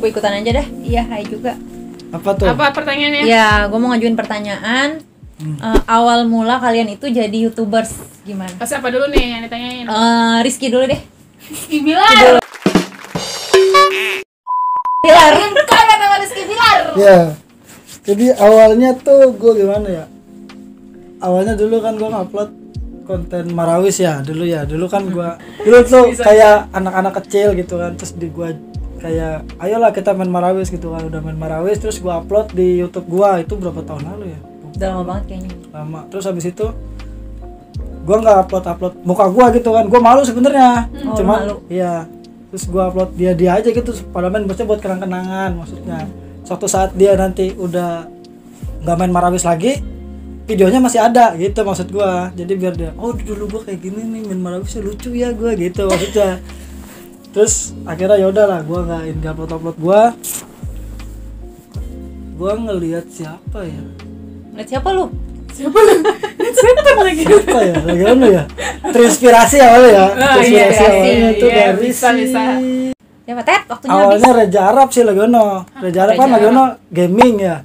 Gue ikutan aja dah. Iya, hai juga. Apa tuh? Apa pertanyaannya? Ya, gue mau ngajuin pertanyaan. Awal mula kalian itu jadi YouTubers gimana? Pas apa dulu nih yang ditanyain? Rizky dulu deh. Rizky Bilar. Bilar. Kalian nama Rizky Bilar. Ya. Jadi awalnya tuh gue gimana ya? Awalnya dulu kan gue ngupload konten Marawis ya dulu kan gue dulu tuh kayak anak-anak kecil gitu kan, terus di gue kayak ayolah kita main Marawis gitu kan, udah main Marawis terus gue upload di YouTube gue. Itu berapa tahun lalu ya? Udah lama banget kayaknya. Lama. Terus habis itu gue nggak upload muka gue gitu kan, gue malu sebenarnya. Cuma malu. iya, terus gue upload dia aja gitu, padahal maksudnya buat kenang-kenangan maksudnya. Suatu saat dia nanti udah nggak main Marawis lagi, videonya masih ada gitu maksud gue. Jadi biar dia, oh dulu gue kayak gini nih main Marawisnya lucu ya gue gitu maksudnya. Terus akhirnya ya udahlah, gue nggak upload gue ngelihat siapa ya? Lihat siapa lu? Setan lagi. Siapa ya? Lagi mana ya? Terinspirasi awalnya ya. Terinspirasi iya, awalnya itu iya, dari bisa. Siapa Ted? Waktunya awalnya habis. Reja Arab sih Lagiono. Reja Arab kan Reja Lagiono gaming ya.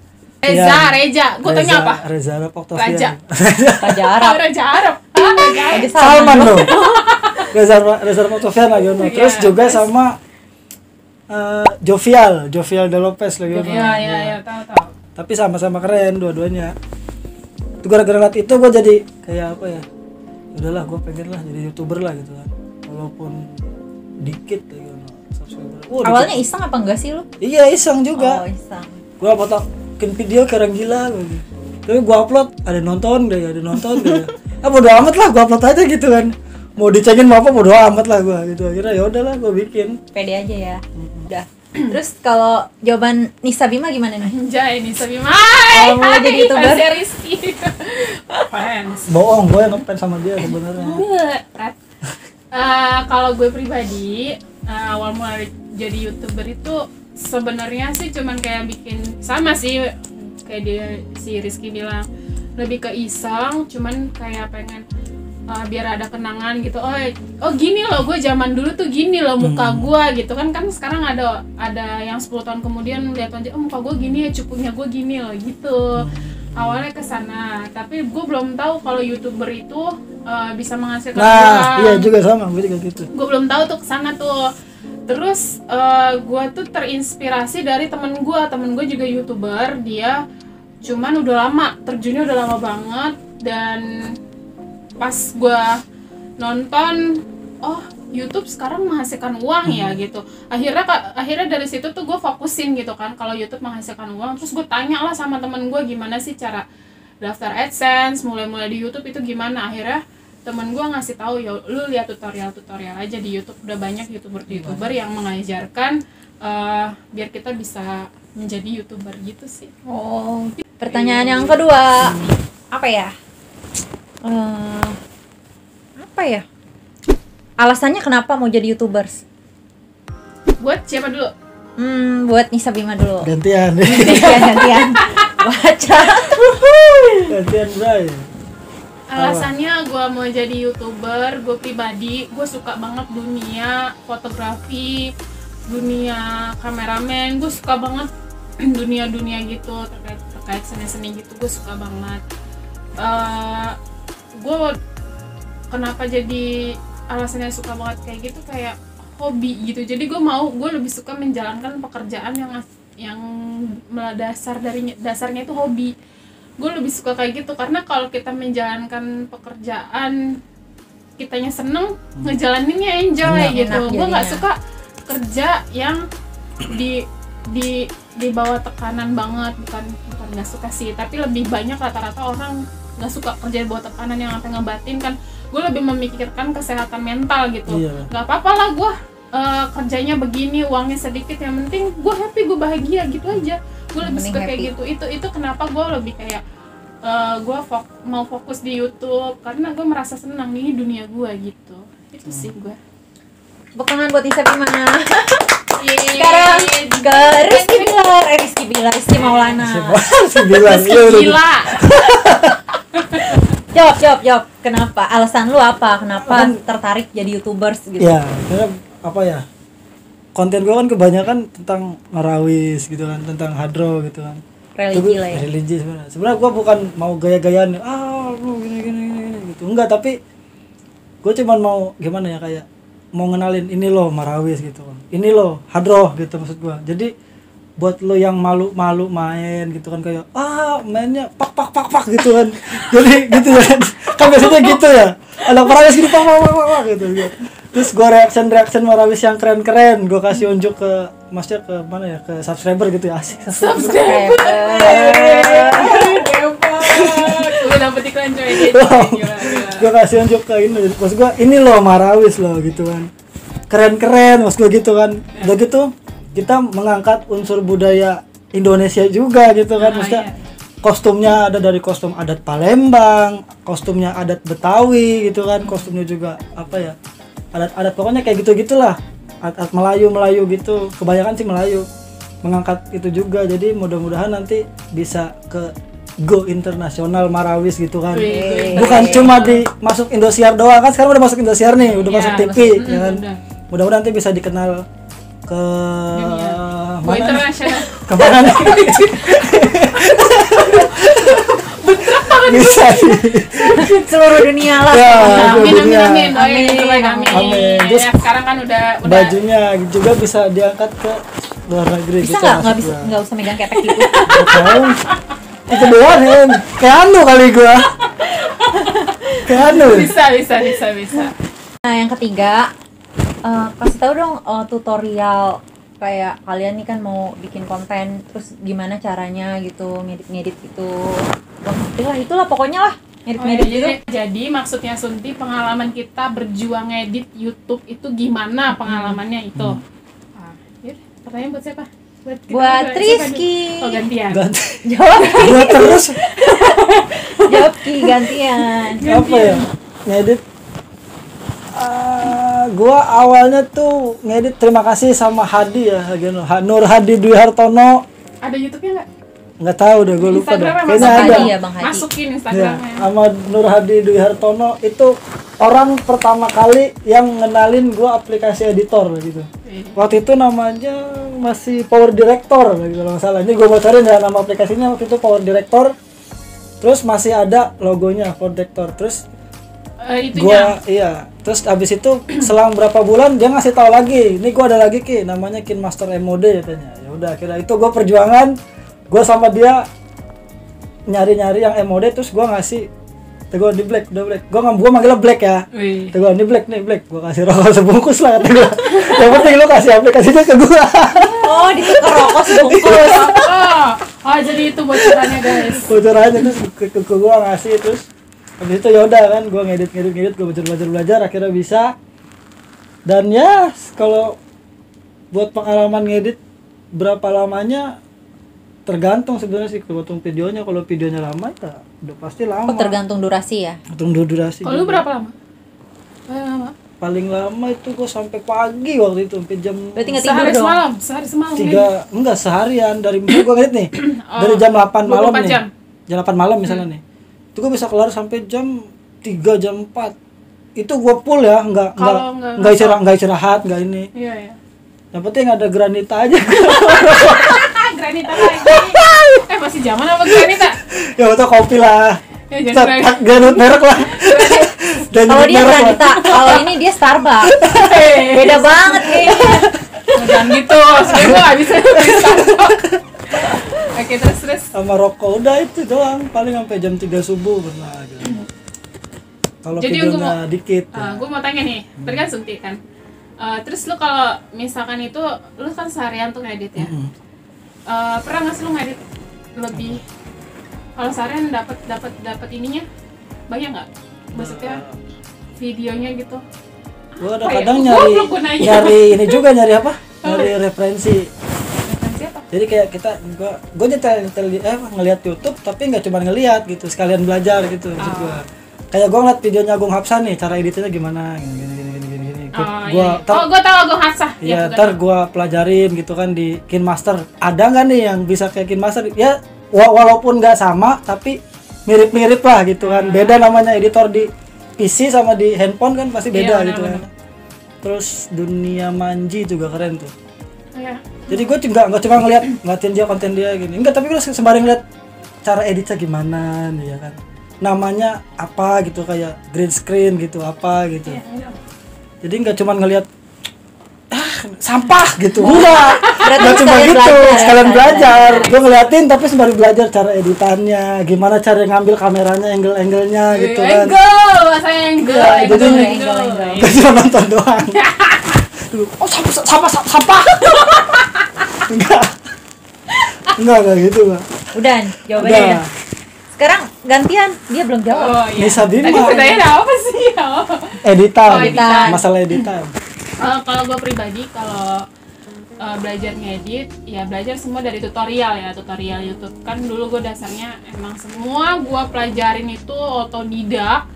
Reja. Gue tanya apa? Reza Arab Octavian. Raja. Raja Arab. Raja Arab. Raja Arab. Lagi Salman loh. Reza Arab Octavian Lagiono. Terus juga sama Jovial De Lopez Lagiono. Iya, tahu. Tapi sama-sama keren dua-duanya. Itu gara-gara liat itu gue jadi kayak apa ya? Udahlah, gue pengen lah jadi YouTuber lah gitu kan. Walaupun dikit gitu subscriber. Awalnya iseng apa enggak sih lu? Iya, iseng juga. Oh, iseng. Gua bikin video kayak orang gila gitu. Tapi gua upload ada nonton deh. Bodo amat lah, gua upload aja gitu kan. Mau dicengin mau apa bodo amat lah gua gitu. Akhirnya ya udahlah gua bikin. Pede aja ya. Udah. Terus kalau jawaban Nisa Bima gimana nih? Anjay nih Sabi Kalau mau jadi YouTuber? Fans Rizky. Fans. Bohong, gua yang ngefans sama dia sebenarnya. Kalau gue pribadi awal mulai jadi YouTuber itu sebenarnya sih cuman kayak bikin sama sih kayak si Rizky bilang, lebih ke iseng, cuman kayak pengen biar ada kenangan gitu. Oh gini loh gue zaman dulu tuh gini loh muka gue gitu kan sekarang ada yang 10 tahun kemudian lihat aja muka gue gini ya, cukunya gue gini loh gitu. Awalnya kesana, tapi gue belum tahu kalau YouTuber itu bisa menghasilkan uang. Iya juga sama, gue juga gitu. Gue belum tahu tuh kesana tuh. Terus gue tuh terinspirasi dari temen gue juga YouTuber. Dia cuman udah lama, terjunnya udah lama banget. Dan pas gue nonton, oh YouTube sekarang menghasilkan uang ya gitu. Akhirnya dari situ tuh gue fokusin gitu kan kalau YouTube menghasilkan uang. Terus gue tanya lah sama temen gue gimana sih cara daftar AdSense, mulai di YouTube itu gimana. Akhirnya temen gue ngasih tahu, ya lu lihat tutorial aja di YouTube. Udah banyak YouTuber yang mengajarkan biar kita bisa menjadi YouTuber gitu sih. Oh, pertanyaan yang kedua. Apa ya? Alasannya kenapa mau jadi YouTubers? Buat siapa dulu? Buat Nisa Bima dulu. Gantian. Gantian. Baca. Gantian, Bray. Alasannya gue mau jadi YouTuber, gue pribadi, gue suka banget dunia fotografi, dunia kameramen, gue suka banget dunia gitu, terkait seni-seni gitu, gue suka banget. Gue kenapa jadi alasannya suka banget kayak gitu, kayak hobi gitu. Jadi gue lebih suka menjalankan pekerjaan yang dasarnya itu hobi. Gue lebih suka kayak gitu, karena kalau kita menjalankan pekerjaan kitanya seneng, ngejalaninnya enjoy gitu. Gue nggak suka kerja yang di bawah tekanan banget, bukan nggak suka sih, tapi lebih banyak rata-rata orang nggak suka kerja di bawah tekanan yang sampai ngebatin kan. Gue lebih memikirkan kesehatan mental gitu. Nggak apa-apa lah gue kerjanya begini, uangnya sedikit, yang penting gue happy, gue bahagia gitu aja. Gue lebih suka kayak gitu. Itu kenapa gue lebih kayak gue mau fokus di YouTube, karena gue merasa senang nih dunia gue gitu. Itu sih gue. Bekangan buat Nisa Bima. Sekarang ke Rizky Maulana. Rizky gila. Jawab. Kenapa? Alasan lu apa? Kenapa tertarik jadi YouTubers gitu? Ya, karena apa ya? konten gue kan kebanyakan tentang marawis gitu kan, tentang hadro gitu kan. Religi lah ya. Religi sebenarnya. Sebenarnya gue bukan mau gaya-gayaan, lu gini gitu. Enggak, tapi gue cuman mau gimana ya, kayak mau ngenalin ini loh marawis gitu. Ini loh hadro gitu maksud gue. Jadi buat lo yang malu-malu main gitu kan, kayak mainnya pak gitu kan. Jadi gitu kan. Kan biasanya gitu ya. Anak marawis gini pak gitu. Terus gue reaction marawis yang keren-keren gue kasih unjuk ke maksudnya ke mana ya, ke subscriber gitu ya, asik Subscriber. Gue dapet iklan coy gitu. Gue kasih unjuk ke ini, maksud gue ini loh marawis loh gitu kan, keren maksud gue gitu kan. Udah gitu kita mengangkat unsur budaya Indonesia juga gitu kan, maksudnya kostumnya ada dari kostum adat Palembang, kostumnya adat Betawi gitu kan, kostumnya juga apa ya, adat pokoknya kayak gitu-gitulah, adat Melayu gitu, kebanyakan sih Melayu, mengangkat itu juga. Jadi mudah-mudahan nanti bisa ke go internasional marawis gitu kan. Bukan cuma di masuk Indosiar doang kan, sekarang udah masuk Indosiar nih, udah masuk TV ya kan. Mudah-mudahan nanti bisa dikenal ke Go internasional. Kemana nih? Bisa sih. Seluruh dunia lah. Ya, Amin. Amin. Terus Ya, sekarang kan udah bajunya juga bisa diangkat ke luar negeri Bisa gitu. nggak usah megang ketek gitu. Tahu. Itu doang Hen. Kayak anu kali gua. Kayak anu. bisa. Nah, yang ketiga, kasih tahu dong tutorial kayak kalian nih kan mau bikin konten, terus gimana caranya gitu ngedit gitu. Itulah pokoknya lah ngedit gitu. Jadi maksudnya Sunti, pengalaman kita berjuang ngedit YouTube itu gimana pengalamannya itu? Pertanyaan buat siapa? Buat Rizky. Oh, gantian. Jawab Gua terus jawab Ki gantian. apa ya? Ngedit gua awalnya tuh ngedit, terima kasih sama Hadi ya, Nur Hadi Dwi Hartono. Ada YouTube-nya nggak? Nggak tahu deh, gue lupa deh. Instagramnya Kayaknya Bang ada. Hadi ya, Bang Hadi. Masukin Ya, Instagramnya. sama Nur Hadi Dwi Hartono itu orang pertama kali yang ngenalin gua aplikasi editor gitu. Waktu itu namanya masih Power Director gitu kalau nggak salah. Ini gua bocorin ya nama aplikasinya, waktu itu Power Director. Terus masih ada logonya Power Director. Terus Itunya. terus abis itu selang berapa bulan dia ngasih tahu lagi, ini gua ada lagi Ki, namanya KineMaster MOD katanya. Ya udah, akhirnya itu gua perjuangan, gua sama dia nyari yang MOD, terus gua ngasih teguh di Black, udah Black. Gua manggilnya Black ya. Teguh ini Black nih, Black. Gua kasih rokok sebungkus lah kata gua. Yang penting lu kasih aplikasinya ke gua. Oh, ditukar rokok sebungkus. Jadi itu bocorannya guys. Bocorannya terus ke gua ngasih, terus habis itu ya udah kan gua ngedit, gua belajar akhirnya bisa. Dan ya kalau buat pengalaman ngedit berapa lamanya tergantung sebenarnya sih, tergantung videonya. Kalau videonya lama ya udah pasti lama. Oh, tergantung durasi ya. Tergantung durasi. Kalau lu berapa lama? Paling lama itu gua sampai pagi waktu itu, sampai jam Berarti nggak tidur dong. Sehari semalam. 3, enggak seharian, dari gua ngedit nih. Dari jam 8 malam nih. jam. Jam 8 malam misalnya nih. Itu gua bisa kelar sampai jam 3, jam 4. Itu gua full ya, enggak istirahat, enggak ini. Iya. Yang penting ada granita aja. Granita lagi. Masih zaman apa granita? Ya betul, kopi lah. Ya, jangan Granit merek lah. Kalau dia granita, kalau ini dia Starbucks. Beda banget kayaknya. Jangan gitu, sebenernya gue gak bisa beli Starbucks. Oke, terus Sama rokok udah itu doang, paling sampai jam 3 subuh pernah gitu. Kalau Jadi videonya dikit ya. gue mau tanya nih, tadi kan Sunti kan. Terus lu kalau misalkan itu, lu kan seharian tuh ngedit ya. Pernah nggak sih lu ngedit lebih, kalau seharian dapat ininya banyak nggak? Maksudnya videonya gitu. Gua Apa ya? kadang Goblok gua nanya. nyari ini juga, nyari apa? Nyari referensi. Referensi apa? Jadi kayak gua nyetel ngelihat YouTube, tapi nggak cuma ngelihat gitu, sekalian belajar gitu maksud gua. Kayak gua ngeliat videonya Agung Hapsa nih, cara editnya gimana gini. Gua tahu Agung Hapsa. Ya, ntar gua pelajarin gitu kan di KineMaster. Ada nggak nih yang bisa kayak KineMaster? Ya, walaupun nggak sama, tapi mirip-mirip lah gitu kan. Beda namanya editor di PC sama di handphone kan pasti beda gitu kan. terus Dunia Manji juga keren tuh. Iya. Jadi gue nggak cuma ngeliatin dia konten dia gini, enggak, tapi gue sembari ngeliat cara editnya gimana nih ya kan, namanya apa gitu, kayak green screen gitu apa gitu. Jadi nggak cuma ngeliat sampah gitu, enggak cuma gitu, sekalian belajar. Gue ngeliatin tapi sembari belajar cara editannya, gimana cara ngambil kameranya, angle-anglenya gitu kan. Bahasanya Ya, jadi angle. gak cuma nonton doang. Oh sampah. Enggak gitu Mbak. Udah jawabannya Udah. ya. Sekarang gantian, dia belum jawab. Oh iya. Nisa Bima. Tadi pertanyaannya apa sih? Editan. editan. Masalah editan. Kalau gue pribadi, kalau belajar ngedit, ya belajar semua dari tutorial YouTube. Kan dulu gue dasarnya emang semua gue pelajarin itu otodidak.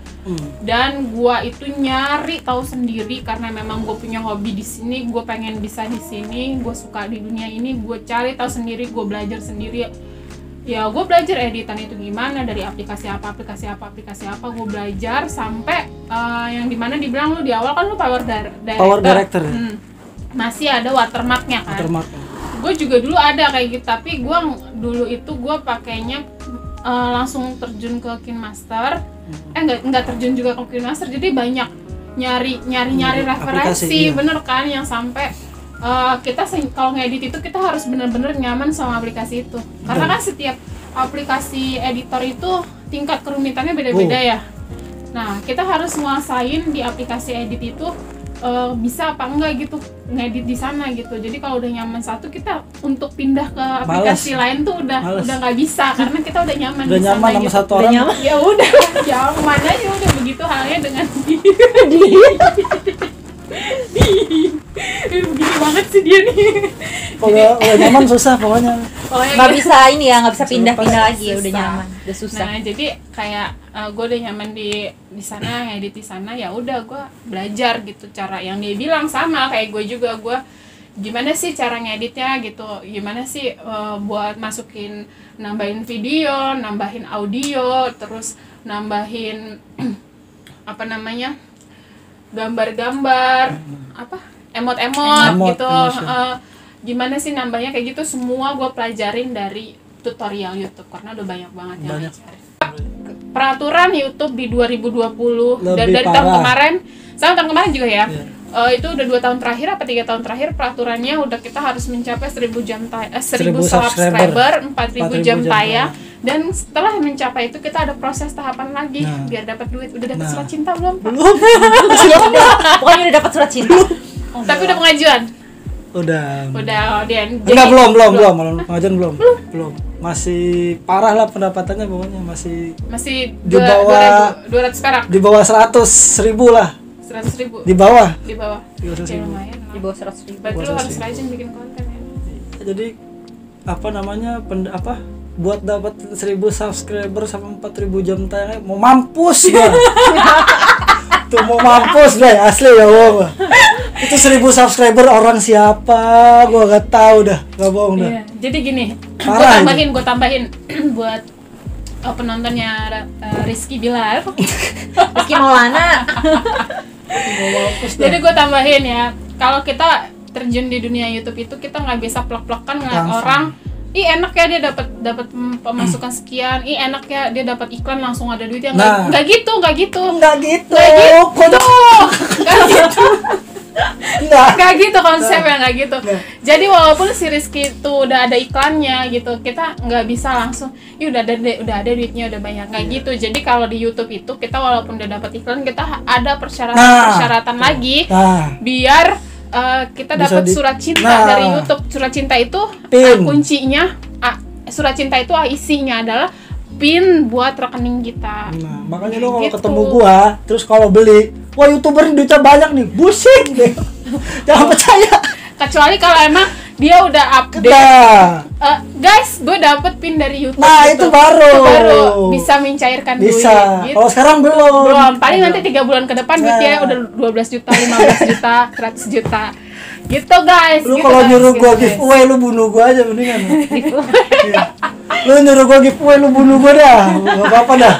Dan gue itu nyari tahu sendiri karena memang gue punya hobi di sini, gue pengen bisa di sini, gue suka di dunia ini, gue cari tahu sendiri, gue belajar sendiri. Ya gue belajar editan itu gimana, dari aplikasi apa gue belajar sampai yang dimana dibilang lu di awal kan lu power director. Masih ada watermarknya kan. Gue juga dulu ada kayak gitu, tapi gue dulu itu gue pakainya langsung terjun ke KineMaster. Enggak terjun juga ke KineMaster, jadi banyak nyari referensi, iya. bener kan, yang sampai kita kalau ngedit itu kita harus bener-bener nyaman sama aplikasi itu, karena kan setiap aplikasi editor itu tingkat kerumitannya beda-beda ya. Nah kita harus nguasain di aplikasi edit itu bisa apa enggak gitu ngedit di sana gitu. Jadi kalau udah nyaman satu, kita untuk pindah ke aplikasi lain tuh udah nggak bisa karena kita udah nyaman udah di nyaman sana sama gitu. satu orang. Ya udah nyaman aja udah, begitu halnya dengan begini banget sih dia nih. Kalau udah nyaman susah pokoknya. Nggak bisa ini ya, nggak bisa pindah-pindah lagi ya, udah Susah. nyaman, udah susah. Nah jadi kayak gue udah nyaman di sana, ngedit di sana, ya udah gue belajar gitu cara yang dia bilang, sama kayak gue juga, gue gimana sih cara ngeditnya gitu, gimana sih buat masukin, nambahin video, nambahin audio, terus nambahin apa namanya, gambar-gambar, apa emot-emot gitu, gimana sih nambahnya kayak gitu, semua gue pelajarin dari tutorial YouTube karena udah banyak banget yang ngajarin. Peraturan YouTube di 2020 dan dari tahun kemarin sama tahun kemarin juga ya. Itu udah 2 tahun terakhir apa 3 tahun terakhir, peraturannya udah kita harus mencapai 1000 subscriber, 4000 jam tayang, dan setelah mencapai itu kita ada proses tahapan lagi biar dapat duit. Udah dapat surat cinta belum? Pokoknya udah dapat surat cinta. Tapi udah pengajuan. Udah. Dan Enggak, belum. Pengajuan belum. Masih parah lah pendapatannya, pokoknya masih di bawah 200 perak. Di bawah 100.000 lah. 100.000. Di bawah. Ya, 100.000. lumayan. Di bawah 100.000. Berarti lu harus rajin bikin konten ya. Jadi apa namanya, buat dapat 1000 subscriber sama 4000 jam tayang, mau mampus gua. Tuh mau mampus dah, asli ya gua. Itu 1000 subscriber orang siapa? Gua gak tahu dah, gak bohong dah. Iya. Jadi gini, Parah gua tambahin buat penontonnya Rizky Bilar. Rizky Maulana. Jadi gue tambahin ya, kalau kita terjun di dunia YouTube itu kita nggak bisa plek-plekan ngeliat orang, ih enak ya dia dapat pemasukan sekian, ih enak ya dia dapat iklan langsung ada duitnya. Nggak gitu. Nggak gitu. Nggak gitu konsepnya, nggak gitu. Jadi walaupun si Rizky itu udah ada iklannya gitu, kita nggak bisa langsung, ih udah ada duitnya, udah banyak, nggak gitu. Jadi kalau di YouTube itu kita walaupun udah dapat iklan, kita ada persyaratan lagi biar kita dapat surat cinta dari YouTube. Surat cinta itu kuncinya, surat cinta itu isinya adalah pin buat rekening kita. Nah, makanya lo kalau ketemu gua, terus kalau beli, wah YouTuber duitnya banyak nih, bullshit deh. Jangan percaya. Kecuali kalau emang dia udah update. Guys, gue dapet pin dari YouTube. Nah, itu baru bisa mencairkan duit. Gitu. Kalau sekarang belum. Paling nanti 3 bulan ke depan duitnya udah 12 juta, 15 juta, 100 juta. Gitu guys. Lu gitu kalau guys, nyuruh gua guys. giveaway, lu bunuh gua aja mendingan. Lu nyuruh gua giveaway, lu bunuh gua dah. Enggak apa-apa dah.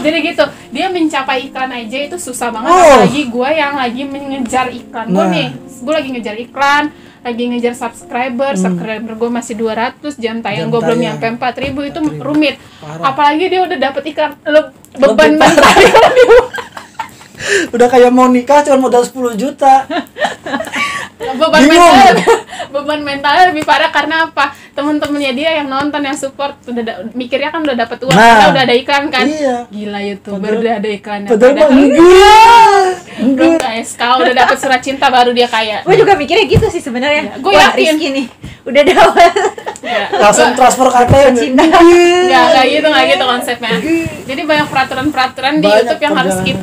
Jadi gitu, dia mencapai iklan aja itu susah banget. Oh. Apalagi gue yang lagi mengejar iklan. Nah. Gue lagi ngejar iklan, lagi ngejar subscriber gue masih 200, jam tayang gue belum tayang. nyampe 4.000, itu 4.000. rumit. Parah. Apalagi dia udah dapet iklan, beban Lebih mental dia lebih Udah kayak mau nikah cuma modal 10 juta. beban Bingung. beban mentalnya lebih parah karena apa? Temen-temennya dia yang nonton, yang support mikirnya kan udah dapet uang, Nah. karena udah ada iklan kan. Iya. Gila YouTuber Padahal- udah ada iklannya. Padahal mah Belum enggak. guys, kau udah dapet surat cinta baru dia kaya. Gue juga mikirnya gitu sih sebenarnya. Iya, gua Wah, yakin. Rizky nih udah dapat. Ya, Langsung transfer KTM. Cinta. nggak gitu konsepnya. Jadi banyak peraturan di Banyak YouTube yang harus perjalanan.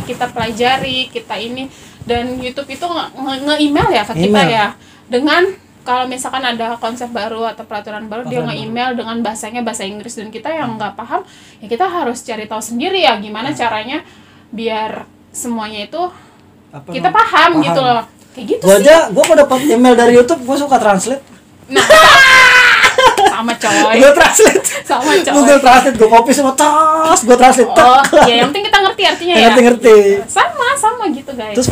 kita pelajari, kita ini. Dan YouTube itu nge-email ya ke kita Email. ya, dengan kalau misalkan ada konsep baru atau peraturan baru, dia nge-email dengan bahasanya bahasa Inggris, dan kita yang nggak paham ya kita harus cari tahu sendiri ya gimana caranya biar semuanya itu Apa kita namanya? paham gitu loh, kayak gitu Gua sih. aja, gua kalau dapat email dari YouTube, gua suka translate. Sama coy, Gua translate. sama Google coy. Translate, gua copy semua tas, gua translate. Oh ya, yang penting kita ngerti artinya ya. Ngerti-ngerti. Sama gitu guys. Terus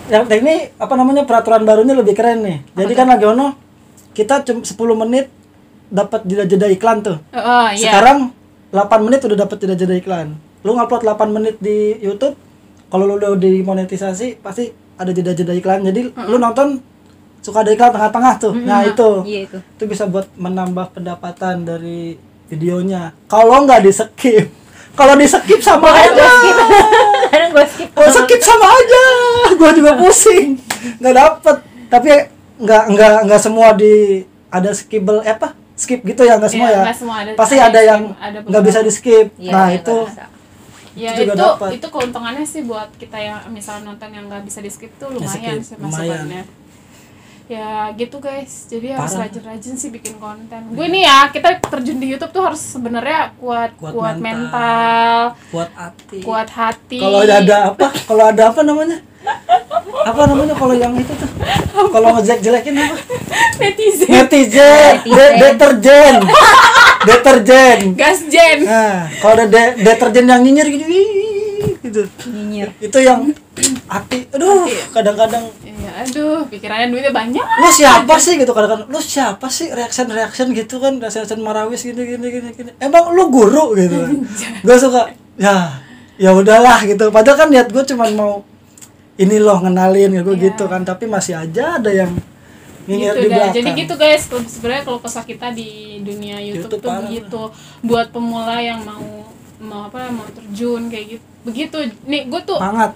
yang ini apa namanya, peraturan barunya lebih keren nih. Jadi kan lagi ono kita cuma 10 menit dapat jeda-jeda iklan tuh. Oh iya. Sekarang 8 menit udah dapat jeda-jeda iklan. Lu ngupload 8 menit di YouTube, kalau lu udah dimonetisasi pasti ada jeda-jeda iklan. Jadi lu nonton suka ada iklan tengah-tengah tuh. Nah, itu. Iya itu. Itu bisa buat menambah pendapatan dari videonya. Kalau nggak di-skip. Kalau di-skip sama Kadang aja. gue skip. Kadang gue skip. Oh, skip sama aja. Gua juga pusing. Nggak dapet. Tapi nggak semua ada skippable skip gitu ya, nggak semua Iya, ya. nggak semua, Pasti ada ada skip, yang ada nggak beberapa. bisa di skip. Iya, Nah, iya, itu bisa. Ya itu juga dapat. itu keuntungannya sih buat kita yang misalnya nonton yang nggak bisa di skip tuh lumayan skip, sih lumayan. masukannya. Ya gitu guys, jadi harus Parah. rajin-rajin sih bikin konten. Gue nih ya, kita terjun di YouTube tuh harus sebenarnya kuat Kuat mental, buat hati. kuat hati. Kalau ada apa namanya? Apa namanya kalau yang itu tuh? Kalau ngejelek-jelekin apa? netizen, Netizen, deterjen. Deterjen. gasjen. Nah, kalau ada deterjen yang nyinyir gitu, gitu. Nyinyir. Itu yang hati. Aduh, kadang-kadang Ya aduh, pikirannya duitnya banyak. lu siapa sih gitu, kadang-kadang lu siapa sih reaction gitu kan, reaction Marawis gini. Emang lu guru gitu kan. Gue suka ya udahlah gitu. Padahal kan niat gue cuma mau ini loh ngenalin gue gitu kan, tapi masih aja ada yang nyinyir Gitu di dah. belakang. Jadi gitu guys, sebenarnya kalau kesah kita di dunia YouTube YouTube tuh parah. begitu. Buat pemula yang mau terjun kayak gitu. Begitu. Nih, gue tuh Semangat.